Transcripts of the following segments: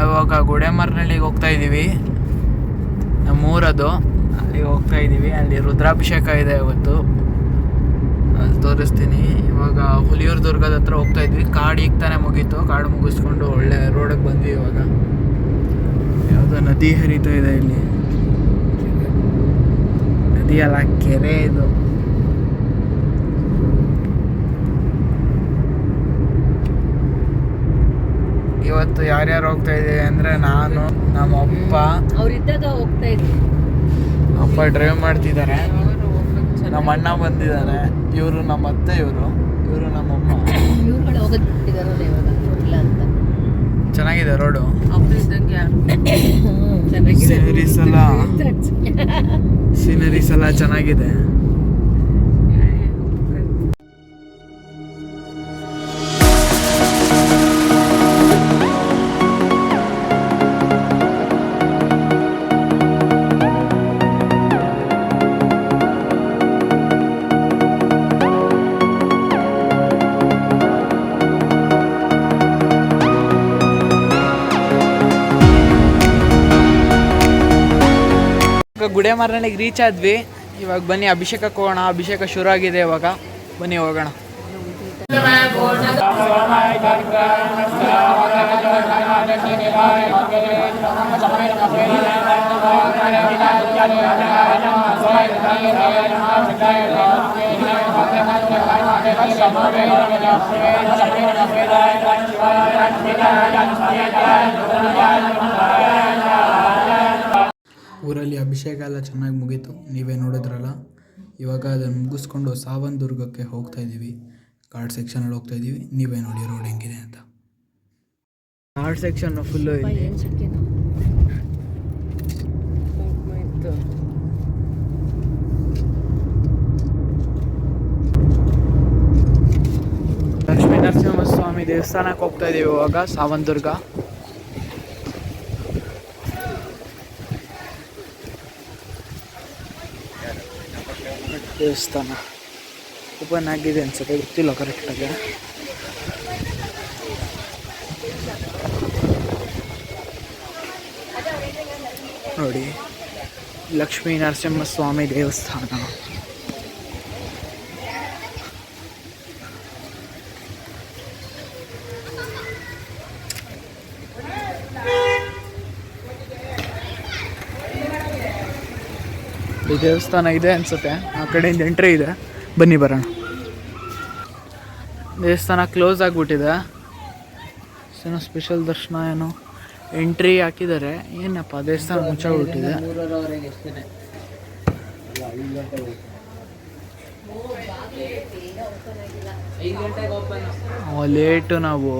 ಇವಾಗ ಗುಡೆಮರನಹಳ್ಳಿಗೆ ಹೋಗ್ತಾ ಇದ್ದೀವಿ. ನಮ್ಮೂರದು, ಅಲ್ಲಿಗೆ ಹೋಗ್ತಾ ಇದ್ದೀವಿ. ಅಲ್ಲಿ ರುದ್ರಾಭಿಷೇಕ ಇದೆ ಇವತ್ತು, ಅಲ್ಲಿ ತೋರಿಸ್ತೀನಿ. ಇವಾಗ ಹುಲಿಯೂರು ದುರ್ಗದ ಹತ್ರ ಹೋಗ್ತಾ ಇದ್ವಿ. ಕಾಡು ಈಗ ತಾನೇ ಮುಗೀತು. ಕಾಡು ಮುಗಿಸ್ಕೊಂಡು ಒಳ್ಳೆ ರೋಡಿಗೆ ಬಂದ್ವಿ. ಇವಾಗ ಯಾವುದೋ ನದಿ ಹರಿತಾ ಇದೆ ಇಲ್ಲಿ. ನದಿ ಅಲ್ಲ, ಕೆರೆ ಇದು. ಇವತ್ತು ಯಾರ್ಯಾರು ಹೋಗ್ತಾ ಇದ್ದೀವಿ ಅಂದರೆ ನಾನು, ನಮ್ಮ ಅಪ್ಪ. ಅವರಿದ್ದಾಗ ಹೋಗ್ತಾ ಇದ್ವಿ. ಅಪ್ಪ ಡ್ರೈವ್ ಮಾಡ್ತಿದ್ದಾರೆ. ನಮ್ಮ ಅಣ್ಣ ಬಂದಿದ್ದಾನೆ. ಇವರು ನಮ್ಮ ಅತ್ತೆ, ಇವರು ನಮ್ಮಮ್ಮ. ಇವ್ರುಗಳು ಹೋಗೋದು ಬಿಟ್ಟಿದಾರಲ್ಲ ಇವಾಗ, ಇಲ್ಲ ಅಂತ. ಚೆನ್ನಾಗಿದೆ ರೋಡು. ಸೀನರೀಸ್ ಎಲ್ಲ ಚೆನ್ನಾಗಿದೆ. ಗುಡೆಮರನಹಳ್ಳಿಗೆ ರೀಚ್ ಆದ್ವಿ. ಇವಾಗ ಬನ್ನಿ ಅಭಿಷೇಕಕ್ಕೆ ಹೋಗೋಣ. ಅಭಿಷೇಕ ಶುರು ಆಗಿದೆ ಇವಾಗ. ಬನ್ನಿ ಹೋಗೋಣ. ಊರಲ್ಲಿ ಅಭಿಷೇಕ ಎಲ್ಲ ಚೆನ್ನಾಗಿ ಮುಗೀತು, ನೀವೇ ನೋಡಿದ್ರಲ್ಲ. ಇವಾಗ ಅದನ್ನು ಮುಗಿಸ್ಕೊಂಡು ಸಾವನದುರ್ಗಕ್ಕೆ ಹೋಗ್ತಾ ಇದ್ದೀವಿ. ಘಾಟ್ ಸೆಕ್ಷನಲ್ಲಿ ಹೋಗ್ತಾ ಇದ್ದೀವಿ. ನೀವೇ ನೋಡಿ ರೋಡ್ ಹೆಂಗಿದೆ ಅಂತ. ಘಾಟ್ ಸೆಕ್ಷನ್ ಫುಲ್ಲು ಲಕ್ಷ್ಮೀ ನರಸಿಂಹಸ್ವಾಮಿ ದೇವಸ್ಥಾನಕ್ಕೆ ಹೋಗ್ತಾ ಇದ್ದೀವಿ ಇವಾಗ. ಸಾವನದುರ್ಗ ದೇವಸ್ಥಾನ ಓಪನ್ ಆಗಿದೆ ಅನ್ಸುತ್ತೆ, ಗೊತ್ತಿಲ್ಲ ಕರೆಕ್ಟಾಗಿ. ನೋಡಿ, ಲಕ್ಷ್ಮೀ ನರಸಿಂಹಸ್ವಾಮಿ ದೇವಸ್ಥಾನ. ಈ ದೇವಸ್ಥಾನ ಇದೆ ಅನ್ಸುತ್ತೆ, ಆ ಕಡೆಯಿಂದ ಎಂಟ್ರಿ ಇದೆ. ಬನ್ನಿ ಬರೋಣ. ದೇವಸ್ಥಾನ ಕ್ಲೋಸ್ ಆಗಿಬಿಟ್ಟಿದೆ. ಏನೋ ಸ್ಪೆಷಲ್ ದರ್ಶನ ಏನೋ ಎಂಟ್ರಿ ಹಾಕಿದ್ದಾರೆ. ಏನಪ್ಪ ದೇವಸ್ಥಾನ ಮುಚ್ಚಾಗ್ಬಿಟ್ಟಿದೆ. ಲೇಟು. ನಾವು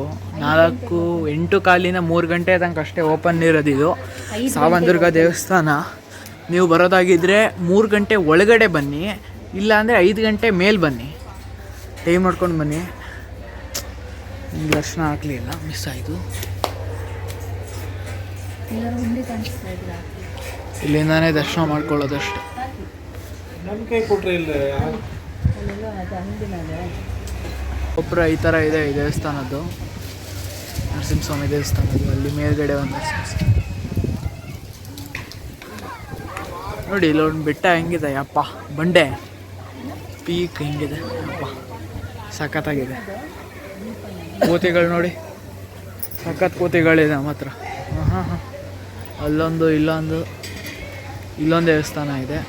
8 ಕಾಲಿನ 3 ಗಂಟೆ ತನಕ ಅಷ್ಟೇ ಓಪನ್ ಇರೋದಿದು ಸಾವನದುರ್ಗ ದೇವಸ್ಥಾನ. ನೀವು ಬರೋದಾಗಿದ್ದರೆ 3 ಗಂಟೆ ಒಳಗಡೆ ಬನ್ನಿ, ಇಲ್ಲ ಅಂದರೆ 5 ಗಂಟೆ ಮೇಲೆ ಬನ್ನಿ. ಟೈಮ್ ಮಾಡ್ಕೊಂಡು ಬನ್ನಿ. ದರ್ಶನ ಆಗಲಿಲ್ಲ, ಮಿಸ್ ಆಯಿತು. ಇಲ್ಲಿಂದಾನೇ ದರ್ಶನ ಮಾಡ್ಕೊಳ್ಳೋದಷ್ಟು. ಒಬ್ಬರ ಈ ಥರ ಇದೆ ಈ ದೇವಸ್ಥಾನದ್ದು, ನರಸಿಂಹಸ್ವಾಮಿ ದೇವಸ್ಥಾನದ್ದು. ಅಲ್ಲಿ ಮೇಲ್ಗಡೆ ಒಂದು ನೋಡಿ, ಇಲ್ಲೊಂದು ಬೆಟ್ಟ ಹೆಂಗಿದೆ ಅಪ್ಪ, ಬಂಡೆ ಪೀಕ್ ಹೆಂಗಿದೆ ಅಪ್ಪ, ಸಖತ್ತಾಗಿದೆ. ಕೋತಿಗಳು ನೋಡಿ, ಸಖತ್ ಕೋತಿಗಳಿದೆ ನಮ್ಮ ಹತ್ರ. ಅಲ್ಲೊಂದು ಇಲ್ಲೊಂದು ದೇವಸ್ಥಾನ ಇದೆ.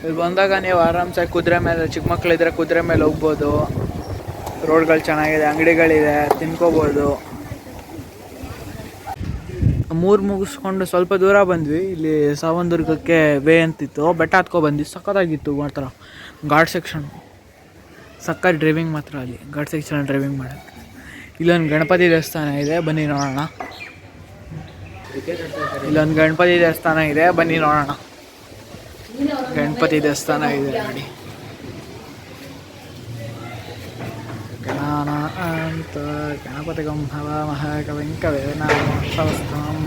ಇಲ್ಲಿ ಬಂದಾಗ ನೀವು ಆರಾಮ್ಸೆ ಕುದುರೆ ಮೇಲೆ, ಚಿಕ್ಕ ಮಕ್ಕಳಿದ್ರೆ ಕುದುರೆ ಮೇಲೆ ಹೋಗ್ಬೋದು. ರೋಡ್ಗಳು ಚೆನ್ನಾಗಿದೆ, ಅಂಗಡಿಗಳಿದೆ, ತಿನ್ಕೋಬೋದು. 3 ಮುಗಿಸ್ಕೊಂಡು ಸ್ವಲ್ಪ ದೂರ ಬಂದ್ವಿ. ಇಲ್ಲಿ ಸಾವನದುರ್ಗಕ್ಕೆ ವೇ ಅಂತಿತ್ತು, ಬೆಟ್ಟ ಹತ್ಕೊ ಬಂದ್ವಿ. ಸಖತ್ತಾಗಿತ್ತು ಮಾತ್ರ ಘಾಟ್ ಸೆಕ್ಷನ್. ಸಖತ್ ಡ್ರೈವಿಂಗ್ ಮಾತ್ರ ಅಲ್ಲಿ ಘಾಟ್ ಸೆಕ್ಷನ್ ಡ್ರೈವಿಂಗ್ ಮಾಡೋಕ್ಕೆ. ಇಲ್ಲೊಂದು ಗಣಪತಿ ದೇವಸ್ಥಾನ ಇದೆ, ಬನ್ನಿ ನೋಡೋಣ. ಇಲ್ಲೊಂದು ಗಣಪತಿ ದೇವಸ್ಥಾನ ಇದೆ, ಬನ್ನಿ ನೋಡೋಣ. ಗಣಪತಿ ದೇವಸ್ಥಾನ ಇದೆ ನೋಡಿ. ಅಂತ ಗಣಪತಿಗಂ ಹವಾಮಹಕವಿಂ ಕವಿನಾಮಸ್ತವಸ್ಥಾಂ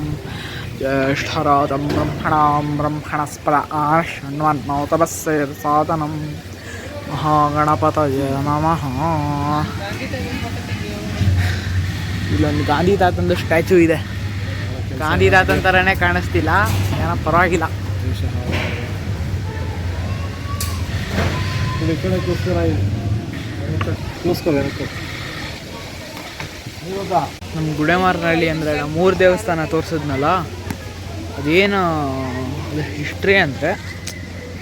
ಜ್ಯೇಷ್ಠರಾಜಂ ಬ್ರಹ್ಮಣಾಂ ಬ್ರಹ್ಮಣಸ್ಪದ ಆಶ್ವನ್ವನ್ನೋತಪಸ್ಸೇರ್ಸಾದನಂ ಗಣಪತಯೇ ನಮಃ. ಇಲ್ಲೊಂದು ಗಾಂಧಿ ತಾತಂದು ಸ್ಟ್ಯಾಚು ಇದೆ. ಗಾಂಧಿ ತಾತನ ಥರನೇ ಕಾಣಿಸ್ತಿಲ್ಲ, ಏನೋ ಪರವಾಗಿಲ್ಲ. ನಮ್ಮ ಗುಡೆಮಾರನಹಳ್ಳಿ ಅಂದರೆ ನಾವು 3 ದೇವಸ್ಥಾನ ತೋರಿಸಿದ್ನಲ್ಲ, ಅದೇನು ಅದು ಹಿಸ್ಟ್ರಿ ಅಂದರೆ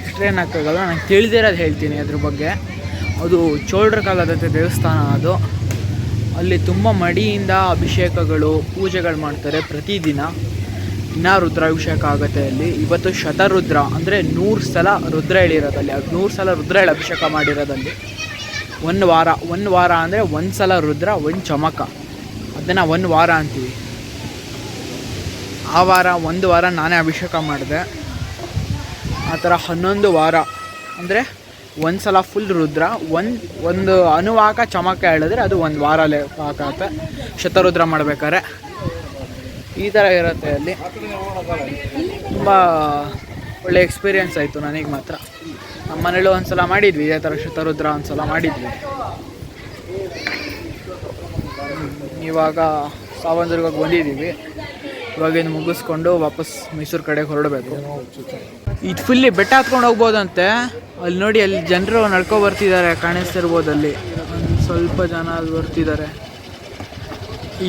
ಹಿಸ್ಟ್ರಿ ಅನ್ನೋಕ್ಕಾಗಲ್ಲ, ನಾನು ತಿಳಿದಿರೋದು ಹೇಳ್ತೀನಿ ಅದ್ರ ಬಗ್ಗೆ. ಅದು ಚೋಳರ ಕಾಲದ ದೇವಸ್ಥಾನ. ಅದು ಅಲ್ಲಿ ತುಂಬ ಮಡಿಯಿಂದ ಅಭಿಷೇಕಗಳು ಪೂಜೆಗಳು ಮಾಡ್ತಾರೆ ಪ್ರತಿದಿನ. ದಿನ ರುದ್ರಾಭಿಷೇಕ ಆಗುತ್ತೆ ಅಲ್ಲಿ. ಇವತ್ತು ಶತರುದ್ರ ಅಂದರೆ 100 ಸಲ ರುದ್ರ ಹೇಳಿರೋದಲ್ಲಿ, 100 ಸಲ ರುದ್ರ ಹೇಳಿ ಅಭಿಷೇಕ ಮಾಡಿರೋದಲ್ಲಿ. ಒಂದು ವಾರ ಅಂದರೆ 1 ಸಲ ರುದ್ರ 1 ಚಮಕ, ಅದನ್ನು 1 ವಾರ ಅಂತೀವಿ. ಆ ವಾರ 1 ವಾರ ನಾನೇ ಅಭಿಷೇಕ ಮಾಡಿದೆ. ಆ ಥರ 11 ವಾರ ಅಂದರೆ 1 ಸಲ ಫುಲ್ ರುದ್ರ, ಒಂದು ಅನುವಾಕ ಚಮಕ ಹೇಳಿದ್ರೆ ಅದು 1 ವಾರ ಆಗುತ್ತೆ ಶತರುದ್ರ ಮಾಡ್ಬೇಕಾದ್ರೆ. ಈ ಥರ ಇರುತ್ತೆ ಅಲ್ಲಿ. ತುಂಬ ಒಳ್ಳೆ ಎಕ್ಸ್ಪೀರಿಯೆನ್ಸ್ ಆಯಿತು ನನಗೆ ಮಾತ್ರ. ನಮ್ಮ ಮನೇಲೂ ಒಂದು ಸಲ ಮಾಡಿದ್ವಿ ಇದೇ ಥರ ಶತರುದ್ರ, ಒಂದು ಸಲ ಮಾಡಿದ್ವಿ. ಇವಾಗ ಸಾವಂತದುರ್ಗಕ್ಕೆ ಬಂದಿದ್ದೀವಿ. ಇವಾಗಿಂದು ಮುಗಿಸ್ಕೊಂಡು ವಾಪಸ್ ಮೈಸೂರು ಕಡೆಗೆ ಹೊರಡಬೇಕು. ಇದು ಫುಲ್ಲಿ ಬೆಟ್ಟ ಹತ್ಕೊಂಡು ಹೋಗ್ಬೋದಂತೆ. ಅಲ್ಲಿ ನೋಡಿ, ಅಲ್ಲಿ ಜನರು ನಡ್ಕೊ ಬರ್ತಿದ್ದಾರೆ, ಕಾಣಿಸ್ತಿರ್ಬೋದು. ಅಲ್ಲಿ ಒಂದು ಸ್ವಲ್ಪ ಜನ ಅಲ್ಲಿ ಬರ್ತಿದ್ದಾರೆ.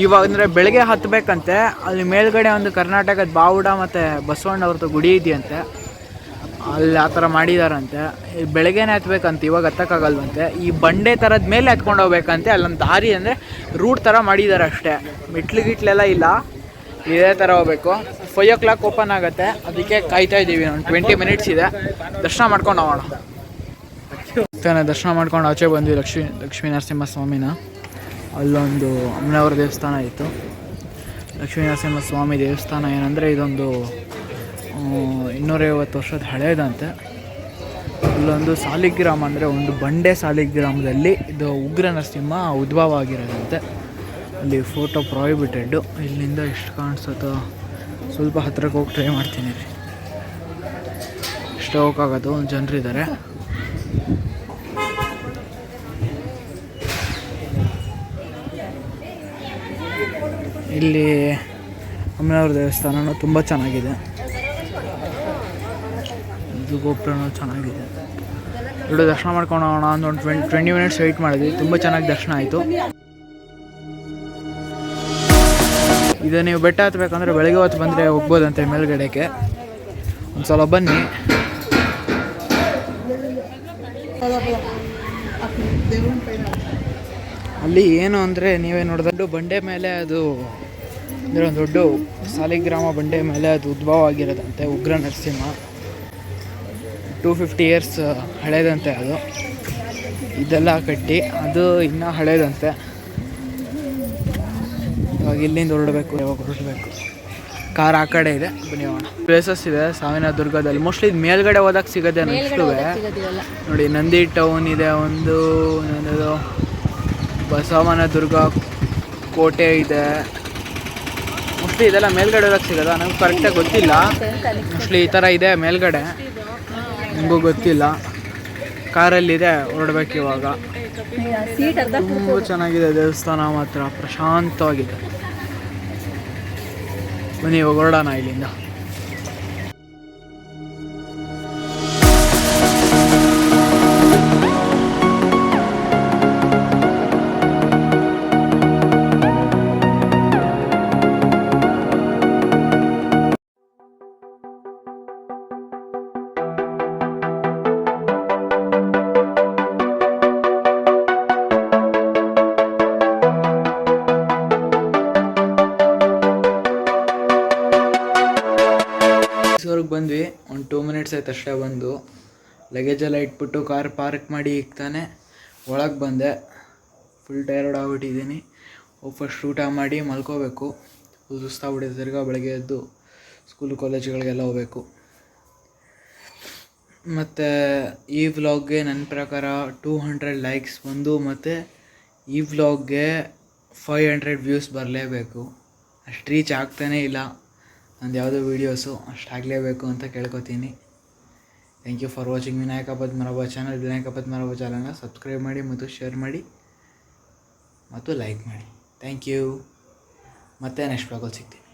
ಇವಾಗ ಅಂದರೆ ಬೆಳಗ್ಗೆ ಹತ್ತಬೇಕಂತೆ. ಅಲ್ಲಿ ಮೇಲ್ಗಡೆ ಒಂದು ಕರ್ನಾಟಕದ ಬಾವುಟ ಮತ್ತು ಬಸವಣ್ಣವ್ರದ್ದು ಗುಡಿ ಇದೆಯಂತೆ, ಅಲ್ಲಿ ಆ ಥರ ಮಾಡಿದಾರಂತೆ. ಬೆಳಗ್ಗೆನೇ ಹತ್ಬೇಕಂತೆ, ಇವಾಗ ಹತ್ತಕ್ಕಾಗಲ್ವಂತೆ. ಈ ಬಂಡೆ ಥರದ ಮೇಲೆ ಹತ್ಕೊಂಡು ಹೋಗ್ಬೇಕಂತೆ. ಅಲ್ಲೊಂದು ದಾರಿ ಅಂದರೆ ರೂಟ್ ಥರ ಮಾಡಿದ್ದಾರೆ ಅಷ್ಟೇ, ಗಿಟ್ಲೆಲ್ಲ ಇಲ್ಲ. ಇದೇ ಥರ ಹೋಗ್ಬೇಕು. 5 o'clock ಓಪನ್ ಆಗುತ್ತೆ, ಅದಕ್ಕೆ ಕಾಯ್ತಾ ಇದ್ದೀವಿ. ಒಂದು 20 minutes ಇದೆ. ದರ್ಶನ ಮಾಡ್ಕೊಂಡು ಹೋಗೋಣ. ತಾನೇ ದರ್ಶನ ಮಾಡ್ಕೊಂಡು ಆಚೆ ಬಂದ್ವಿ ಲಕ್ಷ್ಮೀ ನರಸಿಂಹ ಸ್ವಾಮಿನ. ಅಲ್ಲೊಂದು ಅಮ್ಮನವರ ದೇವಸ್ಥಾನ ಇತ್ತು. ಲಕ್ಷ್ಮೀ ನರಸಿಂಹ ಸ್ವಾಮಿ ದೇವಸ್ಥಾನ ಏನಂದರೆ ಇದೊಂದು 250 ವರ್ಷದ ಹಳೇದಂತೆ. ಅಲ್ಲೊಂದು ಸಾಲಿಗ್ರಾಮ ಅಂದರೆ ಒಂದು ಬಂಡೆ ಸಾಲಿಗ್ರಾಮದಲ್ಲಿ ಇದು ಉಗ್ರ ನರಸಿಂಹ ಉದ್ಭವ ಆಗಿರೋದಂತೆ. ಅಲ್ಲಿ ಫೋಟೋ ಪ್ರಾಹಿಬಿಟೆಡ್ಡು. ಇಲ್ಲಿಂದ ಎಷ್ಟು ಕಾಣಿಸುತ್ತೋ ಸ್ವಲ್ಪ ಹತ್ತಿರಕ್ಕೆ ಹೋಗಿ ಟ್ರೈ ಮಾಡ್ತೀನಿ ರೀ. ಇಷ್ಟು ಹೋಗೋಕ್ಕಾಗೋದು, ಒಂದು ಜನರಿದ್ದಾರೆ. ಇಲ್ಲಿ ಅಮ್ಮನವ್ರ ದೇವಸ್ಥಾನನೂ ತುಂಬ ಚೆನ್ನಾಗಿದೆ. ಇದು ಗೋಪುರನೂ ಚೆನ್ನಾಗಿದೆ. ಎರಡು ದರ್ಶನ ಮಾಡ್ಕೊಂಡು ಹೋಗೋಣ ಒಂದು 20 minutes ವೆಯ್ಟ್ ಮಾಡಿದ್ವಿ. ತುಂಬ ಚೆನ್ನಾಗಿ ದರ್ಶನ ಆಯಿತು. ಇದು ನೀವು ಬೆಟ್ಟ ಹತ್ತಬೇಕಂದ್ರೆ ಬೆಳಗ್ಗೆ ಹೊತ್ತು ಬಂದರೆ ಹೋಗ್ಬೋದಂತೆ ಮೇಲ್ಗಡೆಗೆ. ಒಂದು ಸಲ ಬನ್ನಿ. ಅಲ್ಲಿ ಏನು ಅಂದರೆ ನೀವೇ ನೋಡಿದ್ರೆ ಬಂಡೆ ಮೇಲೆ ಅದು ಅಂದರೆ ಒಂದು ದೊಡ್ಡ ಸಾಲಿಗ್ರಾಮ ಬಂಡೆ ಮೇಲೆ ಅದು ಉದ್ಭವ ಆಗಿರೋದಂತೆ ಉಗ್ರ ನರಸಿಂಹ. 250 years ಹಳೇದಂತೆ ಅದು. ಇದೆಲ್ಲ ಕಟ್ಟಿ ಅದು ಇನ್ನೂ ಹಳೇದಂತೆ. ಇವಾಗ ಇಲ್ಲಿಂದ ಹೊರಡಬೇಕು. ಕಾರ್ ಆ ಕಡೆ ಇದೆ, ಬನ್ನಿ ಹೋಗೋಣ. ಪ್ಲೇಸಸ್ ಇದೆ ಸಾವಿನದುರ್ಗದಲ್ಲಿ. ಮೋಸ್ಟ್ಲಿ ಇದು ಮೇಲ್ಗಡೆ ಹೋದಾಗ ಸಿಗೋದೆ ಅನ್ನಿಸ್ತವೆ. ನೋಡಿ, ನಂದಿ ಟೌನ್ ಇದೆ, ಒಂದು ಬಸವನದುರ್ಗ ಕೋಟೆ ಇದೆ. ಮೋಸ್ಟ್ಲಿ ಇದೆಲ್ಲ ಮೇಲ್ಗಡೆ ಹೋದಾಗ ಸಿಗೋದ, ನನಗೆ ಕರೆಕ್ಟಾಗಿ ಗೊತ್ತಿಲ್ಲ. ಮೋಸ್ಟ್ಲಿ ಈ ಥರ ಇದೆ ಮೇಲ್ಗಡೆ, ನನಗೂ ಗೊತ್ತಿಲ್ಲ. ಕಾರಲ್ಲಿದೆ, ಹೊರಡ್ಬೇಕು ಇವಾಗ. ತುಂಬ ಚೆನ್ನಾಗಿದೆ ದೇವಸ್ಥಾನ, ಮಾತ್ರ ಪ್ರಶಾಂತವಾಗಿದೆ. ಬನ್ನಿ ಇವಾಗ ಹೊರಡೋಣ ಇಲ್ಲಿಂದ. ಬಂದ್ವಿ, ಒಂದು 2 minutes ಆಯ್ತು ಅಷ್ಟೇ ಬಂದು. ಲಗೇಜೆಲ್ಲ ಇಟ್ಬಿಟ್ಟು ಕಾರ್ ಪಾರ್ಕ್ ಮಾಡಿ ಈಗ ತಾನೇ ಒಳಗೆ ಬಂದೆ. Full tired ಆಗಿಬಿಟ್ಟಿದ್ದೀನಿ. ಫಸ್ಟ್ ಊಟ ಮಾಡಿ ಮಲ್ಕೋಬೇಕು. ಫುಲ್ ಸುಸ್ತಾಗ್ಬಿಟ್ಟಿದೆ. ತಿರ್ಗಾ ಬೆಳಗ್ಗೆ ಎದ್ದು ಸ್ಕೂಲು ಕಾಲೇಜುಗಳಿಗೆಲ್ಲ ಹೋಗ್ಬೇಕು. ಮತ್ತು ಈ ವ್ಲಾಗ್ಗೆ ನನ್ನ ಪ್ರಕಾರ 200 likes ಬಂದು, ಮತ್ತು ಈ ವ್ಲಾಗ್ಗೆ 500 views ಬರಲೇಬೇಕು. ಅಷ್ಟು ರೀಚ್ ಆಗ್ತಾನೇ ಇಲ್ಲ ನಂದು ಯಾವುದೋ ವೀಡಿಯೋಸು. ಅಷ್ಟಾಗಲೇಬೇಕು ಅಂತ ಕೇಳ್ಕೊತೀನಿ. Thank you for watching Vinayaka Padmanabha channel. Vinayaka Padmanabha ಚಾನಲ್ನ ಸಬ್ಸ್ಕ್ರೈಬ್ ಮಾಡಿ ಮತ್ತು ಶೇರ್ ಮಾಡಿ ಮತ್ತು ಲೈಕ್ ಮಾಡಿ. Thank you. ಮತ್ತೆ ನೆಕ್ಸ್ಟ್ ಬ್ಲಾಗಲ್ಲಿ ಸಿಗ್ತೀನಿ.